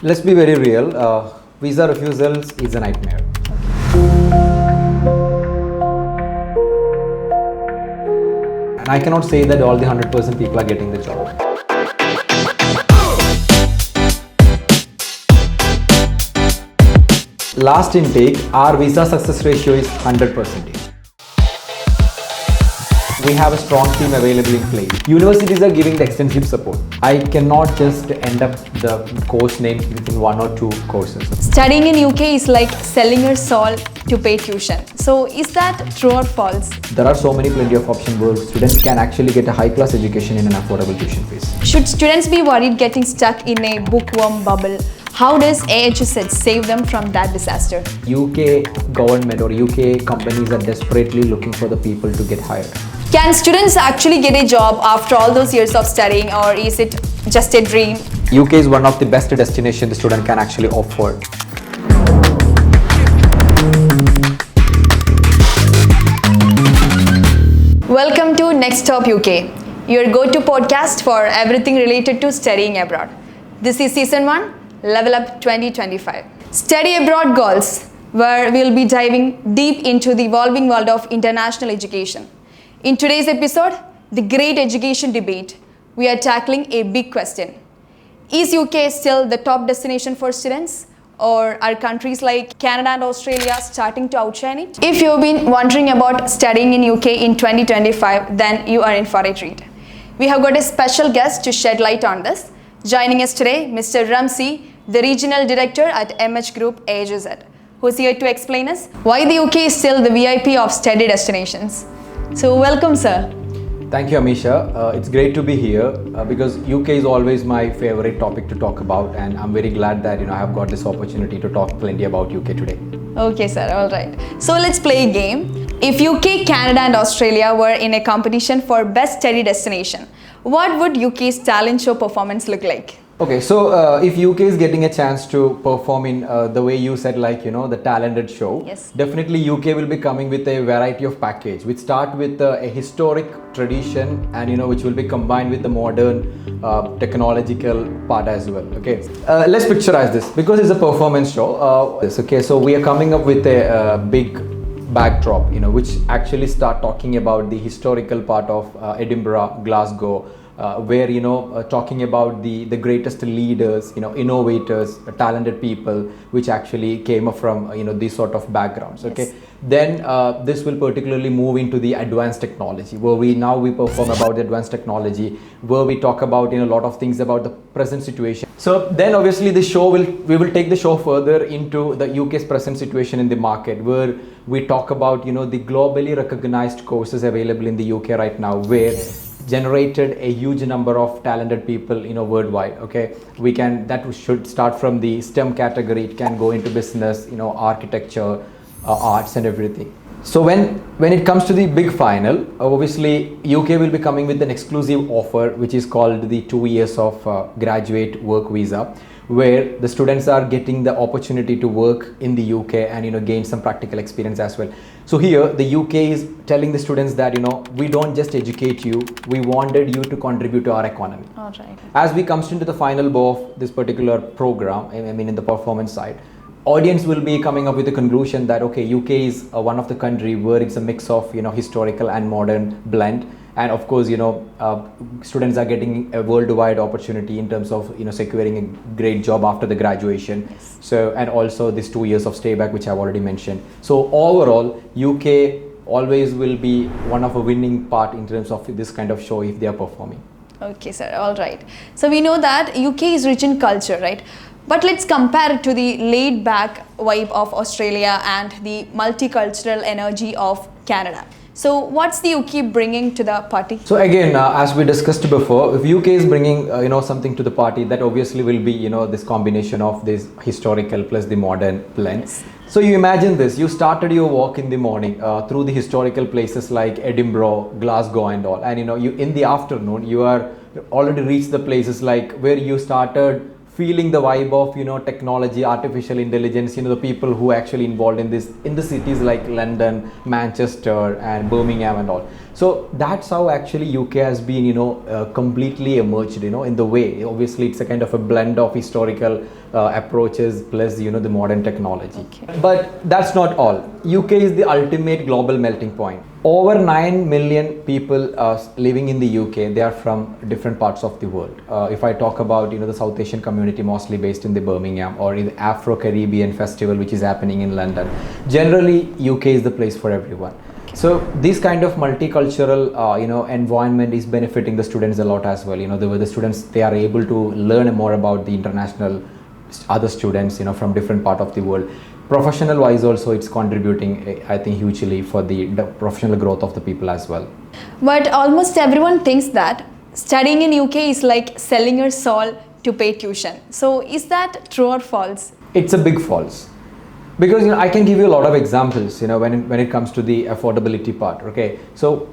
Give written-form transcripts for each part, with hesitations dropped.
Let's be very real. Visa refusals is a nightmare. And I cannot say that all the 100% people are getting the job. Last intake, our visa success ratio is 100%. We have a strong team available in place. Universities are giving the extensive support. I cannot just end up the course names within 1 or 2 courses. Studying in UK is like selling your soul to pay tuition. So is that true or false? There are plenty of options where students can actually get a high-class education in an affordable tuition fees. Should students be worried getting stuck in a bookworm bubble? How does AHZ save them from that disaster? UK government or UK companies are desperately looking for the people to get hired. Can students actually get a job after all those years of studying, or is it just a dream? UK is one of the best destinations the student can actually afford. Welcome to NEXTstopUK, your go-to podcast for everything related to studying abroad. This is Season 1, Level Up 2025. Study abroad goals, where we'll be diving deep into the evolving world of international education. In today's episode, the great education debate, we are tackling a big question. Is UK still the top destination for students? Or are countries like Canada and Australia starting to outshine it? If you've been wondering about studying in UK in 2025, then you are in for a treat. We have got a special guest to shed light on this. Joining us today, Mr. Ramzi, the Regional Director at MH Group AHZ, who's here to explain us why the UK is still the VIP of study destinations. So welcome, sir. Thank you, Amisha. It's great to be here because UK is always my favorite topic to talk about, and I'm very glad that I have got this opportunity to talk plenty about UK today. Okay, sir. All right. So let's play a game. If UK, Canada, and Australia were in a competition for best study destination, what would UK's talent show performance look like? Okay, so if UK is getting a chance to perform in the way you said, like, the talented show, yes, definitely UK will be coming with a variety of package, which start with a historic tradition and, which will be combined with the modern technological part as well. Okay, let's picturize this because it's a performance show. Okay, so we are coming up with a big backdrop, which actually start talking about the historical part of Edinburgh, Glasgow, where talking about the greatest leaders, innovators, talented people which actually came up from these sort of backgrounds. Okay, yes. Then this will particularly move into the advanced technology, where we perform about the advanced technology, where we talk about a lot of things about the present situation. So then obviously we will take the show further into the UK's present situation in the market, where we talk about the globally recognized courses available in the UK right now, where generated a huge number of talented people worldwide. Okay, that should start from the STEM category. It can go into business, architecture, arts and everything. So when it comes to the big final, obviously UK will be coming with an exclusive offer which is called the 2 years of graduate work visa, where the students are getting the opportunity to work in the UK and gain some practical experience as well. So here the UK is telling the students that we don't just educate you, we wanted you to contribute to our economy. All right. As we comes into the final bow of this particular program, I mean in the performance side, audience will be coming up with the conclusion that okay, UK is one of the country where it's a mix of historical and modern blend. And of course, students are getting a worldwide opportunity in terms of securing a great job after the graduation. Yes. So, and also this 2 years of stay back, which I've already mentioned. So overall, UK always will be one of a winning part in terms of this kind of show if they are performing. Okay, sir. All right. So we know that UK is rich in culture, right? But let's compare it to the laid-back vibe of Australia and the multicultural energy of Canada. So what's the UK bringing to the party? So again, as we discussed before, if UK is bringing something to the party, that obviously will be this combination of this historical plus the modern blend. Yes. So you imagine this, you started your walk in the morning through the historical places like Edinburgh, Glasgow and all, and you in the afternoon you are already reached the places like where you started feeling the vibe of technology, artificial intelligence, the people who actually involved in this in the cities like London, Manchester and Birmingham and all. So that's how actually UK has been completely emerged in the way. Obviously it's a kind of a blend of historical approaches plus the modern technology. Okay. But that's not all. UK is the ultimate global melting point. Over 9 million people living in the UK. They are from different parts of the world. If I talk about the South Asian community, mostly based in the Birmingham, or in the Afro-Caribbean festival which is happening in London, generally UK is the place for everyone. So this kind of multicultural environment is benefiting the students a lot as well. The students, they are able to learn more about the international other students from different part of the world. Professional wise also, it's contributing, I think, hugely for the professional growth of the people as well. But almost everyone thinks that studying in UK is like selling your soul to pay tuition. So is that true or false? It's a big false. Because I can give you a lot of examples when it comes to the affordability part. Okay, so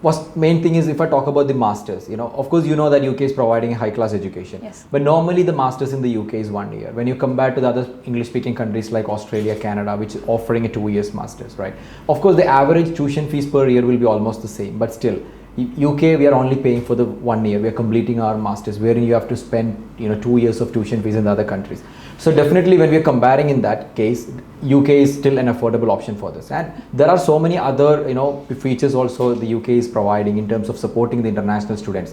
what's main thing is, if I talk about the masters, of course that UK is providing a high class education. Yes. But normally the masters in the UK is 1 year. When you compare to the other English speaking countries like Australia, Canada, which is offering a 2 years masters, right? Of course the average tuition fees per year will be almost the same, but still UK, we are only paying for the 1 year. We are completing our masters, wherein you have to spend 2 years of tuition fees in the other countries. So definitely when we are comparing in that case, UK is still an affordable option for this. And there are so many other features also the UK is providing in terms of supporting the international students,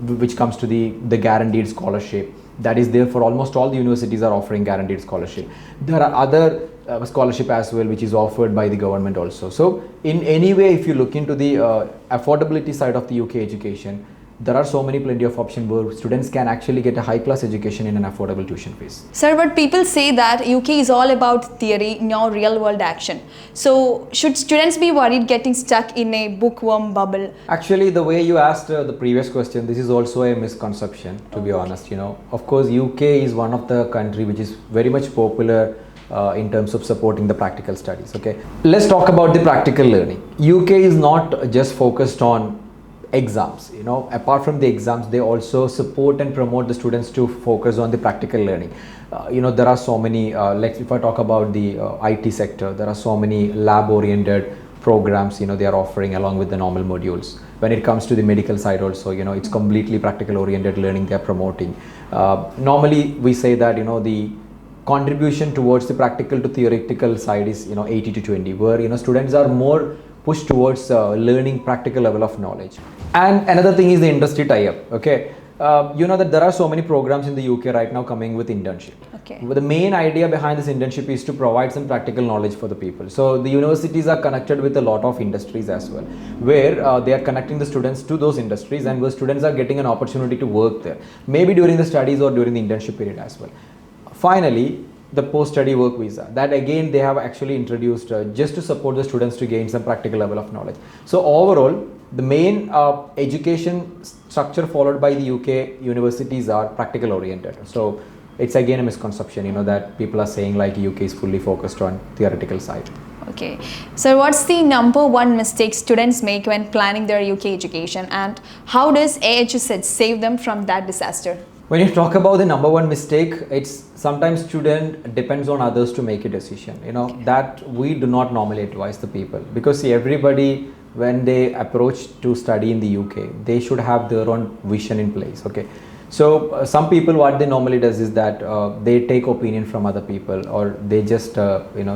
which comes to the guaranteed scholarship. That is there for almost all the universities are offering guaranteed scholarship. There are other scholarship as well, which is offered by the government also. So in any way, if you look into the affordability side of the UK education, there are plenty of options where students can actually get a high class education in an affordable tuition fees. Sir, but people say that UK is all about theory, no real world action. So should students be worried getting stuck in a bookworm bubble? Actually, the way you asked the previous question, this is also a misconception, to be honest. Of course, UK is one of the country which is very much popular in terms of supporting the practical studies. Okay, let's talk about the practical learning. UK is not just focused on exams. Apart from the exams, they also support and promote the students to focus on the practical learning. There are so many, like if I talk about the IT sector, there are so many lab oriented programs they are offering along with the normal modules. When it comes to the medical side also, it's completely practical oriented learning they are promoting. Normally we say that the contribution towards the practical to theoretical side is 80 to 20, where students are more pushed towards learning practical level of knowledge. And another thing is the industry tie-up. Okay, that there are so many programs in the UK right now coming with internship. Okay. But the main idea behind this internship is to provide some practical knowledge for the people. So the universities are connected with a lot of industries as well, where they are connecting the students to those industries, and where students are getting an opportunity to work there, maybe during the studies or during the internship period as well. Finally, the post-study work visa, that again they have actually introduced just to support the students to gain some practical level of knowledge. So overall, the main education structure followed by the UK universities are practical oriented. So it's again a misconception, that people are saying like UK is fully focused on theoretical side. Okay, so what's the number one mistake students make when planning their UK education, and how does AHS save them from that disaster? When you talk about the number one mistake, it's sometimes student depends on others to make a decision, that we do not normally advise the people, because see, everybody when they approach to study in the UK, they should have their own vision in place. Okay, so some people, what they normally does is that they take opinion from other people, or they just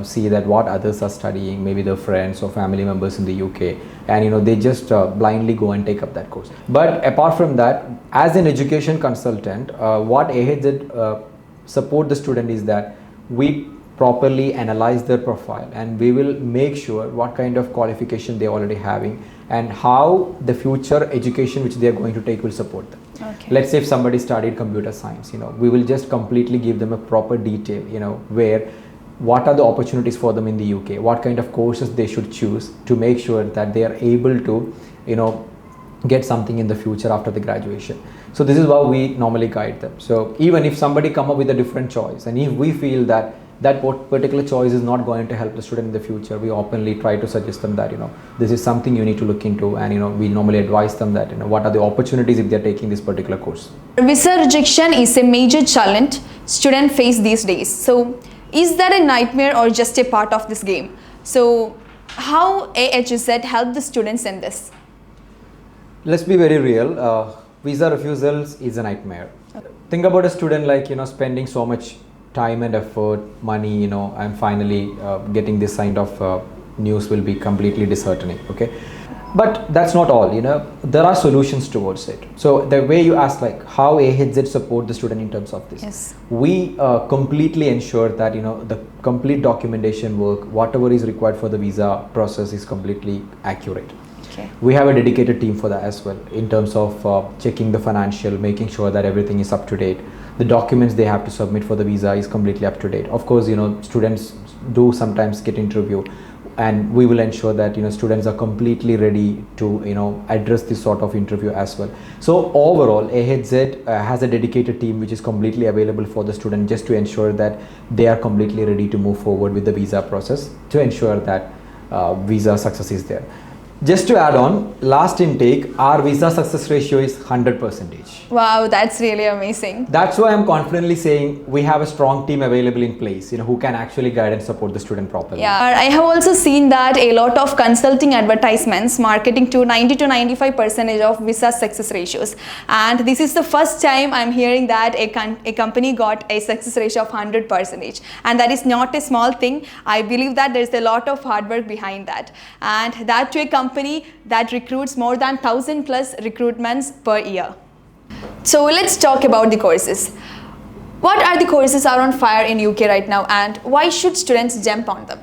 see that what others are studying, maybe their friends or family members in the UK, and they just blindly go and take up that course. But apart from that, as an education consultant, what AHZ support the student is that we properly analyze their profile, and we will make sure what kind of qualification they are already having, and how the future education which they are going to take will support them. Okay. Let's say if somebody studied computer science, we will just completely give them a proper detail, where what are the opportunities for them in the UK, what kind of courses they should choose to make sure that they are able to, get something in the future after the graduation. So this is how we normally guide them. So even if somebody come up with a different choice, and if we feel that that particular choice is not going to help the student in the future, we openly try to suggest them that this is something you need to look into, and we normally advise them that what are the opportunities if they are taking this particular course. Visa rejection is a major challenge students face these days. So is that a nightmare or just a part of this game? So how AHZ help the students in this? Let's be very real. Visa refusals is a nightmare. Think about a student like, spending so much time and effort, money, and finally getting this kind of news will be completely disheartening. Okay, but that's not all. There are solutions towards it. So the way you ask, like how AHZ support the student in terms of this, Yes. we completely ensure that the complete documentation work, whatever is required for the visa process, is completely accurate. Okay. We have a dedicated team for that as well, in terms of checking the financial, making sure that everything is up to date. The documents they have to submit for the visa is completely up to date. Of course, students do sometimes get interview, and we will ensure that students are completely ready to address this sort of interview as well. So overall, AHZ has a dedicated team which is completely available for the student, just to ensure that they are completely ready to move forward with the visa process, to ensure that visa success is there. Just to add on, last intake, our visa success ratio is 100%. Wow, that's really amazing. That's why I'm confidently saying we have a strong team available in place, who can actually guide and support the student properly. Yeah, I have also seen that a lot of consulting advertisements marketing to 90 to 95% of visa success ratios. And this is the first time I'm hearing that a company got a success ratio of 100%. And that is not a small thing. I believe that there's a lot of hard work behind that. And that to a company that recruits more than 1,000 plus recruitments per year. So let's talk about the courses. What are the courses are on fire in UK right now, and why should students jump on them?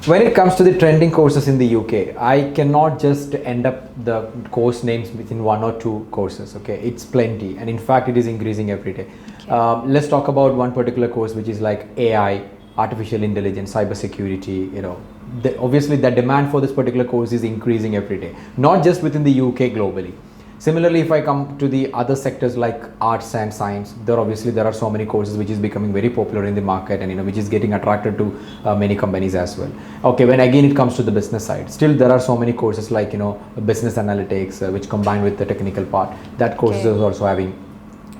When it comes to the trending courses in the UK, I cannot just end up the course names within one or two courses. Okay, it's plenty, and in fact it is increasing every day. Okay. Let's talk about one particular course which is like AI, artificial intelligence, cybersecurity. Obviously the demand for this particular course is increasing every day, not just within the UK, globally. Similarly, if I come to the other sectors like arts and science, there are so many courses which is becoming very popular in the market, and which is getting attracted to many companies as well. Okay, when again it comes to the business side, still there are so many courses like business analytics, which combined with the technical part, that courses is also having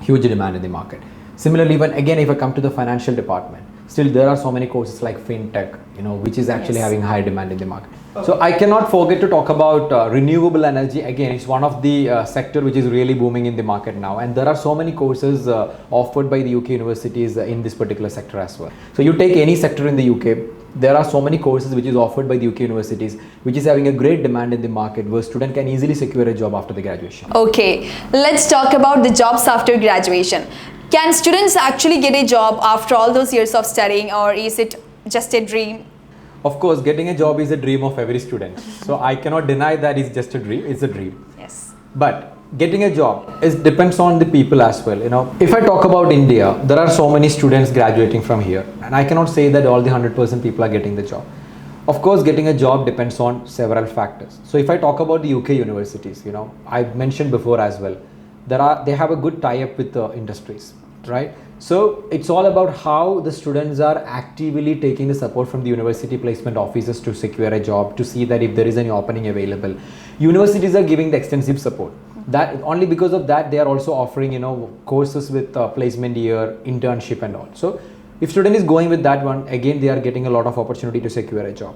huge demand in the market. Similarly, when again if I come to the financial department, still there are so many courses like fintech, which is actually having high demand in the market. So I cannot forget to talk about renewable energy. Again, it's one of the sector which is really booming in the market now, and there are so many courses offered by the UK universities in this particular sector as well. So you take any sector in the UK, there are so many courses which is offered by the UK universities, which is having a great demand in the market, where student can easily secure a job after the graduation. Okay, let's talk about the jobs after graduation. Can students actually get a job after all those years of studying, or is it just a dream? Of course, getting a job is a dream of every student. So I cannot deny that it's just a dream. It's a dream. Yes. But getting a job depends on the people as well. If I talk about India, there are so many students graduating from here, and I cannot say that all the 100% people are getting the job. Of course, getting a job depends on several factors. So if I talk about the UK universities, I mentioned before as well, they have a good tie-up with the industries, right? So it's all about how the students are actively taking the support from the university placement officers to secure a job, to see that if there is any opening available. Universities are giving the extensive support. That only because of that they are also offering courses with placement year, internship and all. So if student is going with that one, again they are getting a lot of opportunity to secure a job.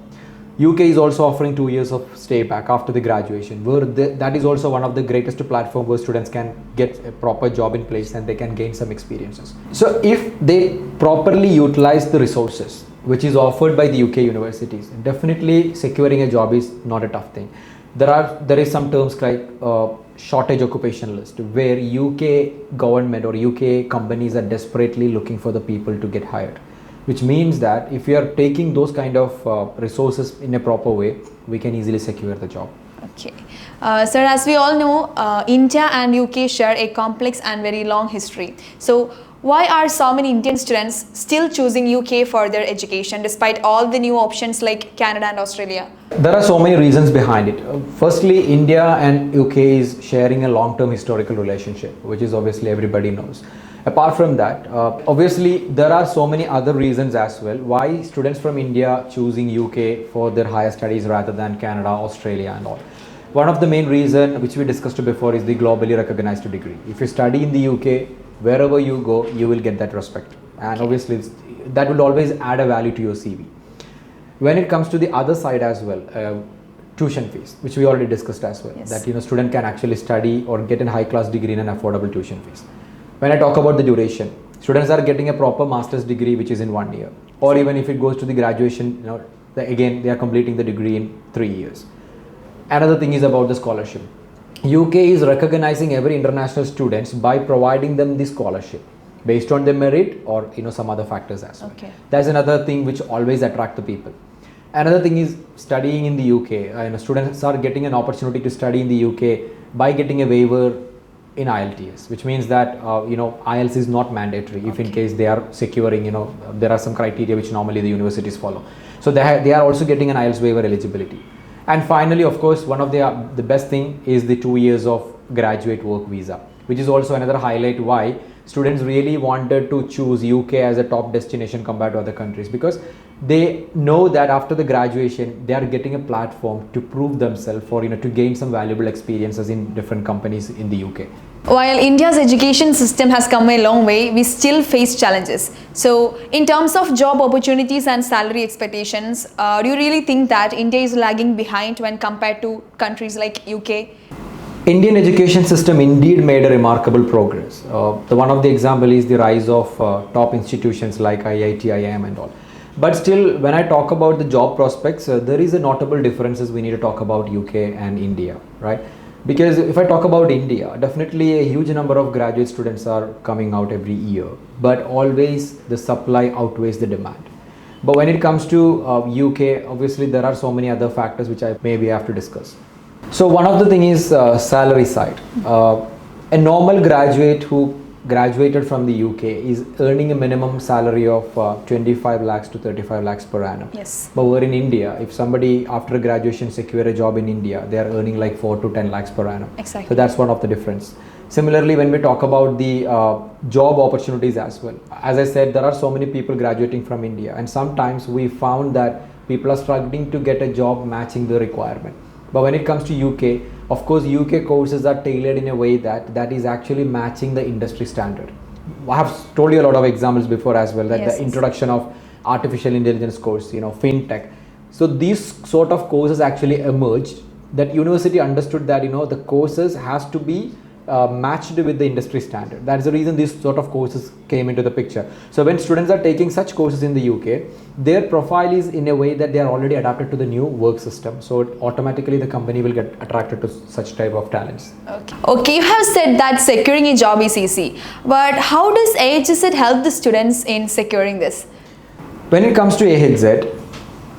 UK is also offering 2 years of stay back after the graduation, where that is also one of the greatest platform where students can get a proper job in place and they can gain some experiences. So if they properly utilize the resources which is offered by the UK universities, definitely securing a job is not a tough thing. There is some terms like shortage occupation list, where UK government or UK companies are desperately looking for the people to get hired, which means that if we are taking those kind of resources in a proper way, we can easily secure the job. Okay. Sir, as we all know, India and UK share a complex and very long history. So why are so many Indian students still choosing UK for their education despite all the new options like Canada and Australia? There are so many reasons behind it. Firstly, India and UK is sharing a long-term historical relationship, which is obviously everybody knows. Apart from that, obviously there are so many other reasons as well why students from India choosing UK for their higher studies rather than Canada, Australia and all. One of the main reasons which we discussed before is the globally recognized degree. If you study in the UK, wherever you go, you will get that respect, and obviously that will always add a value to your CV. When it comes to the other side as well, tuition fees, which we already discussed as well, yes, that student can actually study or get a high class degree in an affordable tuition fees. When I talk about the duration, students are getting a proper master's degree which is in 1 year, or even if it goes to the graduation, again they are completing the degree in 3 years. Another thing is about the scholarship. UK is recognizing every international students by providing them the scholarship based on their merit or some other factors as well. Okay. That's another thing which always attract the people. Another thing is studying in the UK. Students are getting an opportunity to study in the UK by getting a waiver in IELTS, which means that IELTS is not mandatory if in case they are securing, there are some criteria which normally the universities follow. So they are also getting an IELTS waiver eligibility. And finally, of course, one of the best thing is the 2 years of graduate work visa, which is also another highlight why students really wanted to choose UK as a top destination compared to other countries, because they know that after the graduation they are getting a platform to prove themselves for to gain some valuable experiences in different companies in the UK. While India's education system has come a long way, we still face challenges. So, in terms of job opportunities and salary expectations, do you really think that India is lagging behind when compared to countries like UK? Indian education system indeed made a remarkable progress. One of the example is the rise of top institutions like IIT, IIM and all. But still, when I talk about the job prospects, there is a notable differences we need to talk about UK and India, right? Because if I talk about India, definitely a huge number of graduate students are coming out every year, but always the supply outweighs the demand. But when it comes to UK, obviously there are so many other factors which I maybe have to discuss. So one of the thing is salary side. A normal graduate who graduated from the UK is earning a minimum salary of 25 lakhs to 35 lakhs per annum. Yes. But we're in India, if somebody after graduation secure a job in India, they are earning like 4 to 10 lakhs per annum. Exactly. So that's one of the difference. Similarly, when we talk about the job opportunities as well, as I said, there are so many people graduating from India, and sometimes we found that people are struggling to get a job matching the requirement. But when it comes to UK, of course, UK courses are tailored in a way that is actually matching the industry standard. I have told you a lot of examples before as well, that Yes. the introduction of artificial intelligence course, fintech. So these sort of courses actually emerged, that university understood that, the courses has to be matched with the industry standard. That is the reason these sort of courses came into the picture. So when students are taking such courses in the UK, their profile is in a way that they are already adapted to the new work system. So automatically the company will get attracted to such type of talents. Okay, you have said that securing a job is easy, but how does AHZ help the students in securing this? When it comes to AHZ,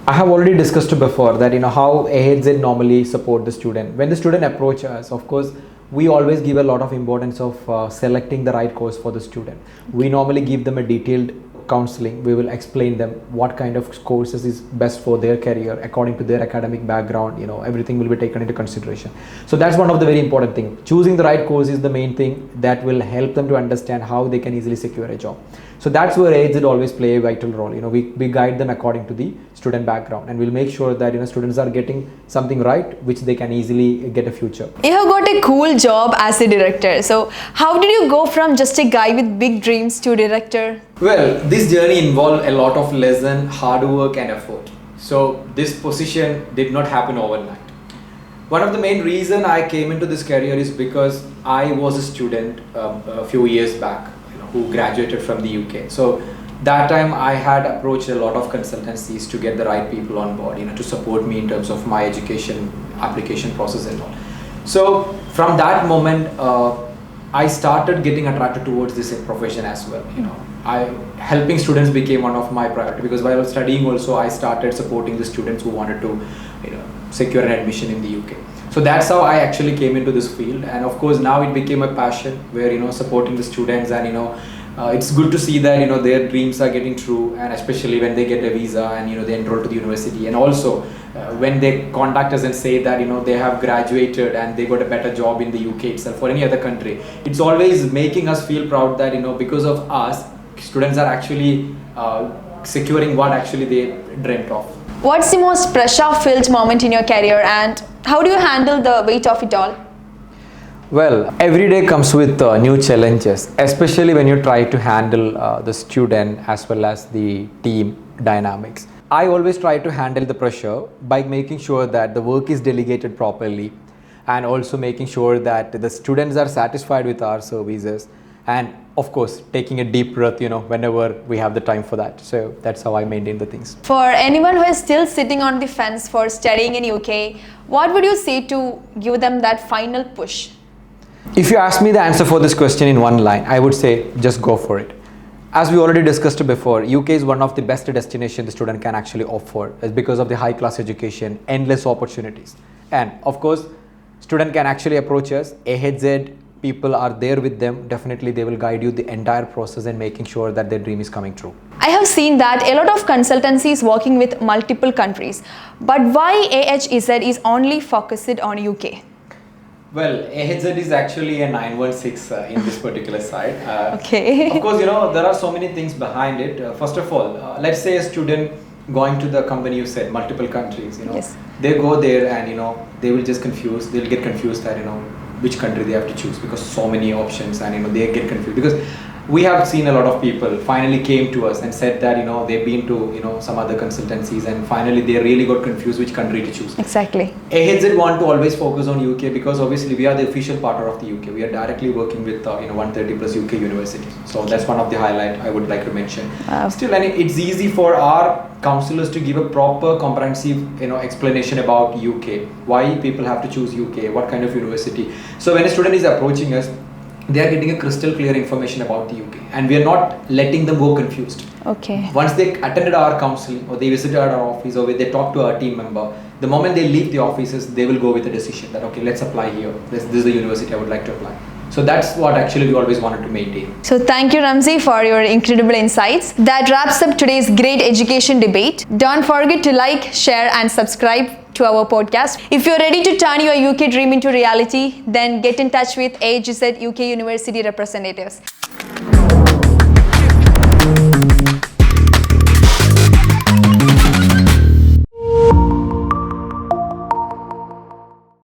I have already discussed before that how AHZ normally support the student. When the student approach us, of course, we always give a lot of importance of selecting the right course for the student. We normally give them a detailed counseling. We will explain them what kind of courses is best for their career according to their academic background. Everything will be taken into consideration. So that's one of the very important thing. Choosing the right course is the main thing that will help them to understand how they can easily secure a job. So that's where AHZ always play a vital role. We guide them according to the student background, and we'll make sure that students are getting something right which they can easily get a future. You have got a cool job as a director. So how did you go from just a guy with big dreams to director? Well, this journey involved a lot of lesson, hard work and effort. So this position did not happen overnight. One of the main reason I came into this career is because I was a student a few years back, who graduated from the UK. So that time I had approached a lot of consultancies to get the right people on board, to support me in terms of my education application process and all. So from that moment, I started getting attracted towards this profession as well. Helping students became one of my priority, because while I was studying also, I started supporting the students who wanted to secure an admission in the UK. So that's how I actually came into this field, and of course now it became a passion where supporting the students, and it's good to see that their dreams are getting true, and especially when they get a visa and they enroll to the university, and also when they contact us and say that they have graduated and they got a better job in the UK itself or any other country. It's always making us feel proud that because of us, students are actually securing what actually they dreamt of. What's the most pressure-filled moment in your career, and how do you handle the weight of it all? Well, every day comes with new challenges, especially when you try to handle the student as well as the team dynamics. I always try to handle the pressure by making sure that the work is delegated properly, and also making sure that the students are satisfied with our services, and of course, taking a deep breath, whenever we have the time for that. So that's how I maintain the things. For anyone who is still sitting on the fence for studying in UK, what would you say to give them that final push? If you ask me the answer for this question in one line, I would say just go for it. As we already discussed before, UK is one of the best destinations the student can actually offer. It's because of the high class education, endless opportunities. And of course, student can actually approach us. AHZ people are there with them. Definitely they will guide you the entire process and making sure that their dream is coming true. I have seen that a lot of consultancies working with multiple countries. But why AHZ is only focused on UK? Well, AHZ is actually a 916 in this particular side. Okay. Of course, there are so many things behind it. First of all, let's say a student going to the company you said, multiple countries, Yes. They go there and, they will just confused. They'll get confused that, which country they have to choose because so many options and, they get confused because we have seen a lot of people finally came to us and said that, they've been to, some other consultancies and finally they really got confused which country to choose. Exactly. AHZ want to always focus on UK because obviously we are the official partner of the UK. We are directly working with 130 plus UK universities. So that's one of the highlight I would like to mention. Wow. Still, and it's easy for our counselors to give a proper comprehensive explanation about UK. Why people have to choose UK, what kind of university. So when a student is approaching us, they are getting a crystal clear information about the UK and we are not letting them go confused. Okay. Once they attended our counseling or they visited our office or they talked to our team member, the moment they leave the offices, they will go with a decision that, okay, let's apply here. This is the university I would like to apply. So that's what actually we always wanted to maintain. So thank you, Ramzi, for your incredible insights. That wraps up today's great education debate. Don't forget to like, share and subscribe to our podcast. If you're ready to turn your UK dream into reality, then get in touch with AHZ UK University representatives.